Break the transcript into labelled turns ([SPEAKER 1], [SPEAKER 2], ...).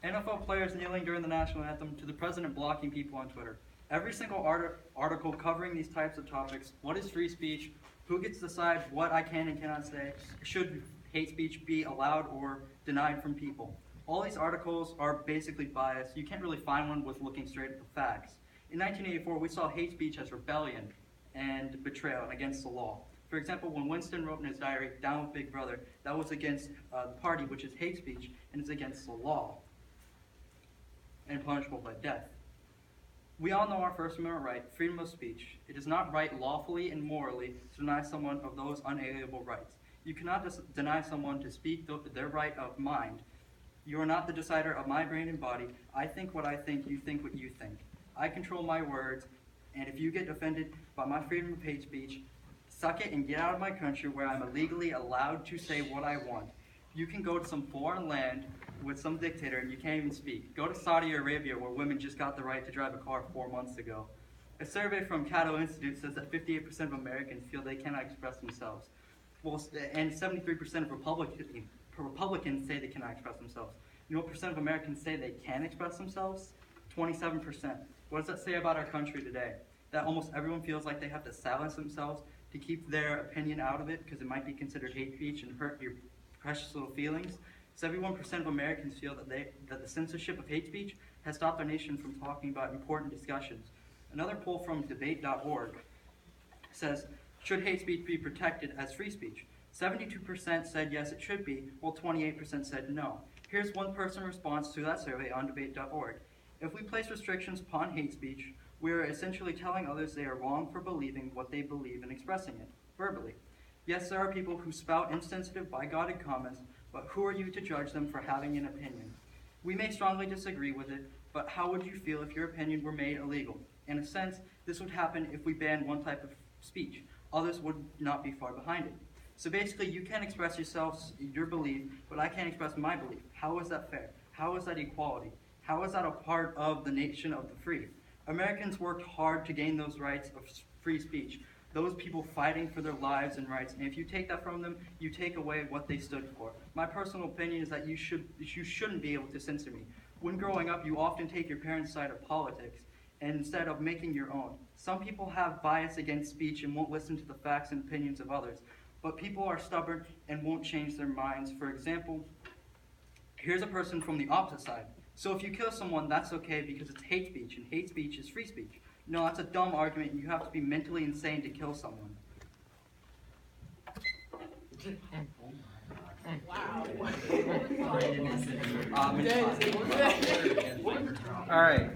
[SPEAKER 1] NFL players kneeling during the national anthem to the president blocking people on Twitter. Every single article covering these types of topics, what is free speech, who gets to decide what I can and cannot say, should hate speech be allowed or denied from people. All these articles are basically biased. You can't really find one with looking straight at the facts. In 1984, we saw hate speech as rebellion and betrayal against the law. For example, when Winston wrote in his diary, "Down with Big Brother," that was against the party, which is hate speech, and it's against the law and punishable by death. We all know our First Amendment right, freedom of speech. It is not right lawfully and morally to deny someone of those unalienable rights. You cannot deny someone to speak their right of mind. You are not the decider of my brain and body. I think what I think, you think what you think. I control my words, and if you get offended by my freedom of hate speech, suck it and get out of my country where I'm illegally allowed to say what I want. You can go to some foreign land with some dictator and you can't even speak. Go to Saudi Arabia where women just got the right to drive a car 4 months ago. A survey from Cato Institute says that 58% of Americans feel they cannot express themselves. Well, and 73% of Republicans say they cannot express themselves. You know what percent of Americans say they can express themselves? 27%. What does that say about our country today? That almost everyone feels like they have to silence themselves to keep their opinion out of it because it might be considered hate speech and hurt your precious little feelings. 71% of Americans feel that the censorship of hate speech has stopped our nation from talking about important discussions. Another poll from debate.org says, should hate speech be protected as free speech? 72% said yes, it should be, while 28% said no. Here's one person's response to that survey on debate.org. If we place restrictions upon hate speech, we are essentially telling others they are wrong for believing what they believe and expressing it, verbally. Yes, there are people who spout insensitive, bigoted comments, but who are you to judge them for having an opinion? We may strongly disagree with it, but how would you feel if your opinion were made illegal? In a sense, this would happen if we banned one type of speech. Others would not be far behind it. So basically, you can express yourselves, your belief, but I can't express my belief. How is that fair? How is that equality? How is that a part of the nation of the free? Americans worked hard to gain those rights of free speech. Those people fighting for their lives and rights, and if you take that from them, you take away what they stood for. My personal opinion is that you shouldn't be able to censor me. When growing up, you often take your parents' side of politics, and instead of making your own. Some people have bias against speech and won't listen to the facts and opinions of others, but people are stubborn and won't change their minds. For example, here's a person from the opposite side. So if you kill someone, that's okay because it's hate speech, and hate speech is free speech. No, that's a dumb argument, and you have to be mentally insane to kill someone.
[SPEAKER 2] Wow.
[SPEAKER 1] I'm in-
[SPEAKER 3] All right.